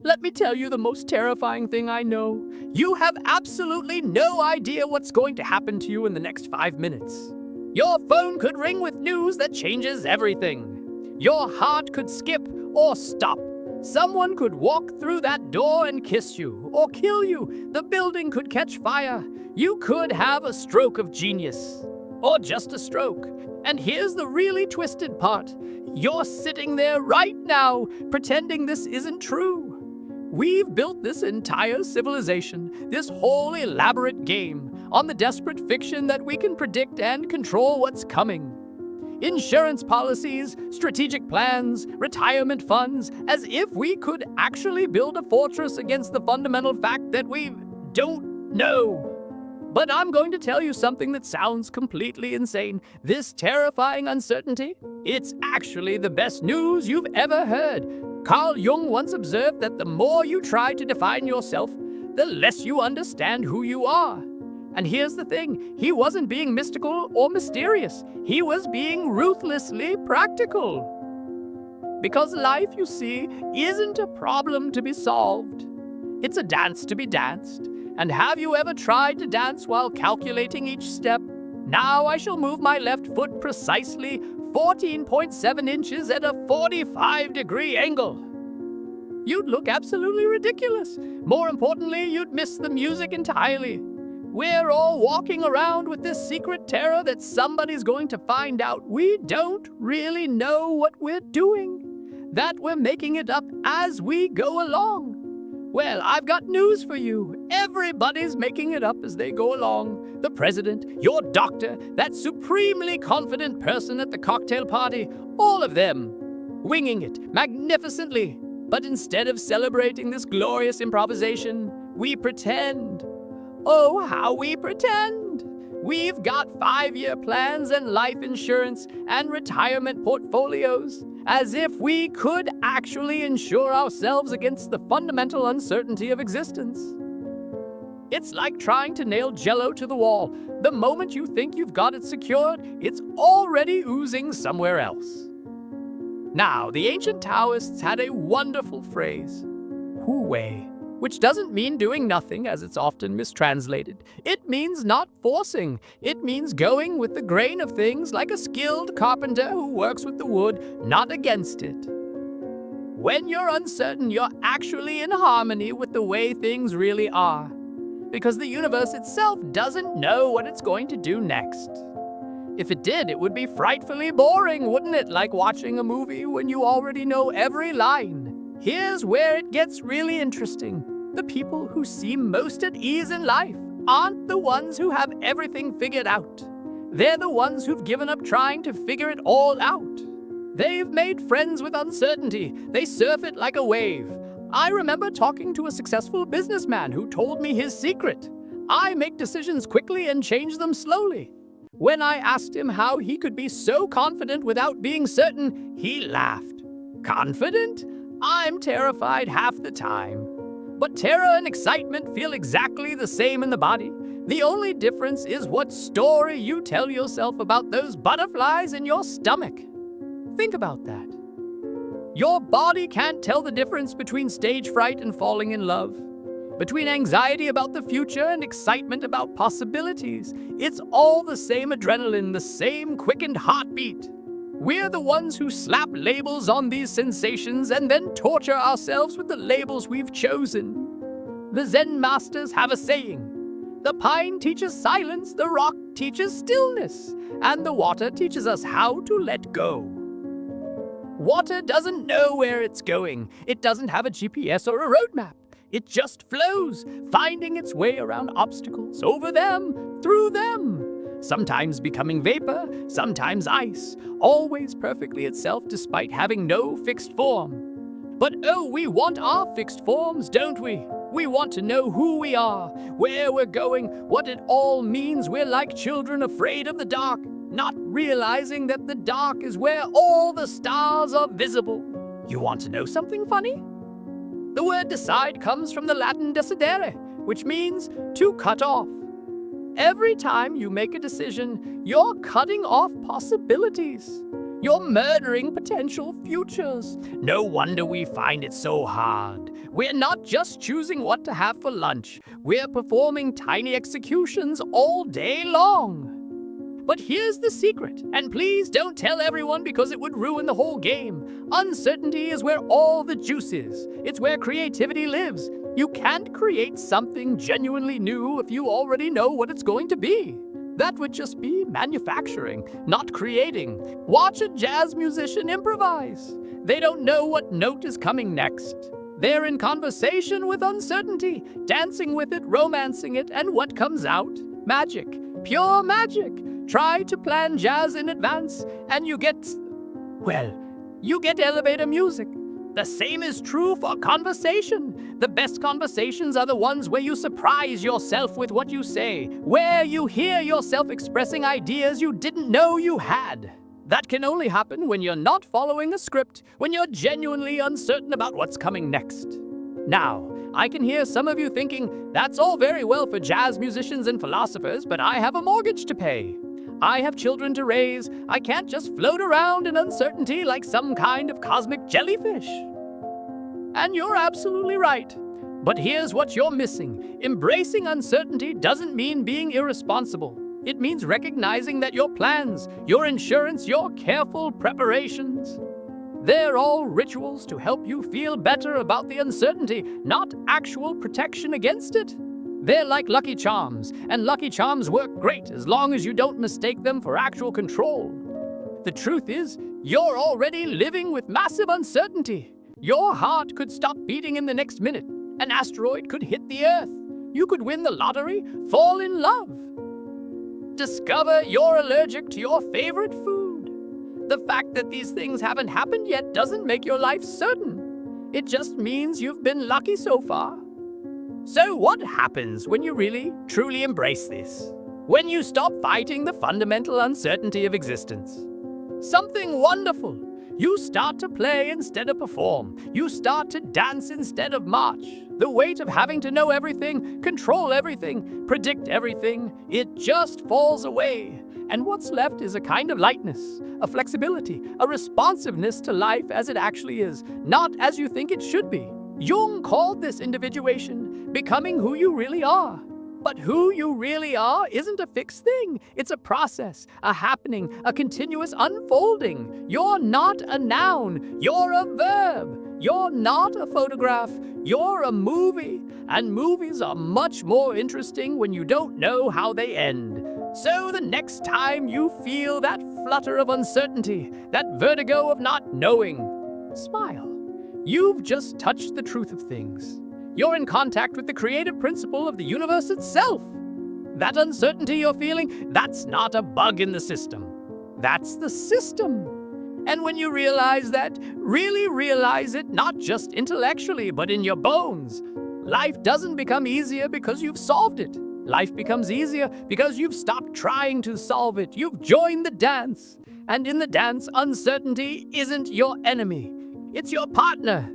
Let me tell you the most terrifying thing I know. You have absolutely no idea what's going to happen to you in the next 5 minutes. Your phone could ring with news that changes everything. Your heart could skip or stop. Someone could walk through that door and kiss you or kill you. The building could catch fire. You could have a stroke of genius. Or just a stroke. And here's the really twisted part. You're sitting there right now, pretending this isn't true. We've built this entire civilization, this whole elaborate game, on the desperate fiction that we can predict and control what's coming. Insurance policies, strategic plans, retirement funds, as if we could actually build a fortress against the fundamental fact that we don't know. But I'm going to tell you something that sounds completely insane. This terrifying uncertainty, it's actually the best news you've ever heard. Carl Jung once observed that the more you try to define yourself, the less you understand who you are. And here's the thing, he wasn't being mystical or mysterious. He was being ruthlessly practical. Because life, you see, isn't a problem to be solved. It's a dance to be danced. And have you ever tried to dance while calculating each step? Now I shall move my left foot precisely 14.7 inches at a 45-degree angle. You'd look absolutely ridiculous. More importantly, you'd miss the music entirely. We're all walking around with this secret terror that somebody's going to find out we don't really know what we're doing, that we're making it up as we go along. Well, I've got news for you. Everybody's making it up as they go along. The president, your doctor, that supremely confident person at the cocktail party, all of them, winging it magnificently. But instead of celebrating this glorious improvisation, we pretend. Oh, how we pretend! We've got 5-year plans and life insurance and retirement portfolios, as if we could actually insure ourselves against the fundamental uncertainty of existence. It's like trying to nail Jell-O to the wall. The moment you think you've got it secured, it's already oozing somewhere else. Now, the ancient Taoists had a wonderful phrase, hu wei, which doesn't mean doing nothing, as it's often mistranslated. It means not forcing. It means going with the grain of things like a skilled carpenter who works with the wood, not against it. When you're uncertain, you're actually in harmony with the way things really are, because the universe itself doesn't know what it's going to do next. If it did, it would be frightfully boring, wouldn't it? Like watching a movie when you already know every line. Here's where it gets really interesting. The people who seem most at ease in life aren't the ones who have everything figured out. They're the ones who've given up trying to figure it all out. They've made friends with uncertainty. They surf it like a wave. I remember talking to a successful businessman who told me his secret. I make decisions quickly and change them slowly. When I asked him how he could be so confident without being certain, he laughed. Confident? I'm terrified half the time. But terror and excitement feel exactly the same in the body. The only difference is what story you tell yourself about those butterflies in your stomach. Think about that. Your body can't tell the difference between stage fright and falling in love, between anxiety about the future and excitement about possibilities. It's all the same adrenaline, the same quickened heartbeat. We're the ones who slap labels on these sensations and then torture ourselves with the labels we've chosen. The Zen masters have a saying, the pine teaches silence, the rock teaches stillness, and the water teaches us how to let go. Water doesn't know where it's going. It doesn't have a GPS or a roadmap. It just flows, finding its way around obstacles, over them, through them. Sometimes becoming vapor, sometimes ice, always perfectly itself despite having no fixed form. But oh, we want our fixed forms, don't we? We want to know who we are, where we're going, what it all means. We're like children afraid of the dark, not realizing that the dark is where all the stars are visible. You want to know something funny? The word decide comes from the Latin decidere, which means to cut off. Every time you make a decision, you're cutting off possibilities. You're murdering potential futures. No wonder we find it so hard. We're not just choosing what to have for lunch. We're performing tiny executions all day long. But here's the secret, and please don't tell everyone because it would ruin the whole game. Uncertainty is where all the juice is. It's where creativity lives. You can't create something genuinely new if you already know what it's going to be. That would just be manufacturing, not creating. Watch a jazz musician improvise. They don't know what note is coming next. They're in conversation with uncertainty, dancing with it, romancing it, and what comes out? Magic. Pure magic. Try to plan jazz in advance, and you get elevator music. The same is true for conversation. The best conversations are the ones where you surprise yourself with what you say, where you hear yourself expressing ideas you didn't know you had. That can only happen when you're not following a script, when you're genuinely uncertain about what's coming next. Now, I can hear some of you thinking, that's all very well for jazz musicians and philosophers, but I have a mortgage to pay. I have children to raise. I can't just float around in uncertainty like some kind of cosmic jellyfish. And you're absolutely right. But here's what you're missing. Embracing uncertainty doesn't mean being irresponsible. It means recognizing that your plans, your insurance, your careful preparations, they're all rituals to help you feel better about the uncertainty, not actual protection against it. They're like Lucky Charms, and Lucky Charms work great as long as you don't mistake them for actual control. The truth is, you're already living with massive uncertainty. Your heart could stop beating in the next minute. An asteroid could hit the Earth. You could win the lottery, fall in love. Discover you're allergic to your favorite food. The fact that these things haven't happened yet doesn't make your life certain. It just means you've been lucky so far. So what happens when you really, truly embrace this? When you stop fighting the fundamental uncertainty of existence? Something wonderful. You start to play instead of perform. You start to dance instead of march. The weight of having to know everything, control everything, predict everything, it just falls away. And what's left is a kind of lightness, a flexibility, a responsiveness to life as it actually is, not as you think it should be. Jung called this individuation, becoming who you really are. But who you really are isn't a fixed thing. It's a process, a happening, a continuous unfolding. You're not a noun. You're a verb. You're not a photograph. You're a movie. And movies are much more interesting when you don't know how they end. So the next time you feel that flutter of uncertainty, that vertigo of not knowing, smile. You've just touched the truth of things. You're in contact with the creative principle of the universe itself. That uncertainty you're feeling, that's not a bug in the system. That's the system. And when you realize that, really realize it not just intellectually, but in your bones, life doesn't become easier because you've solved it. Life becomes easier because you've stopped trying to solve it. You've joined the dance. And in the dance, uncertainty isn't your enemy. It's your partner.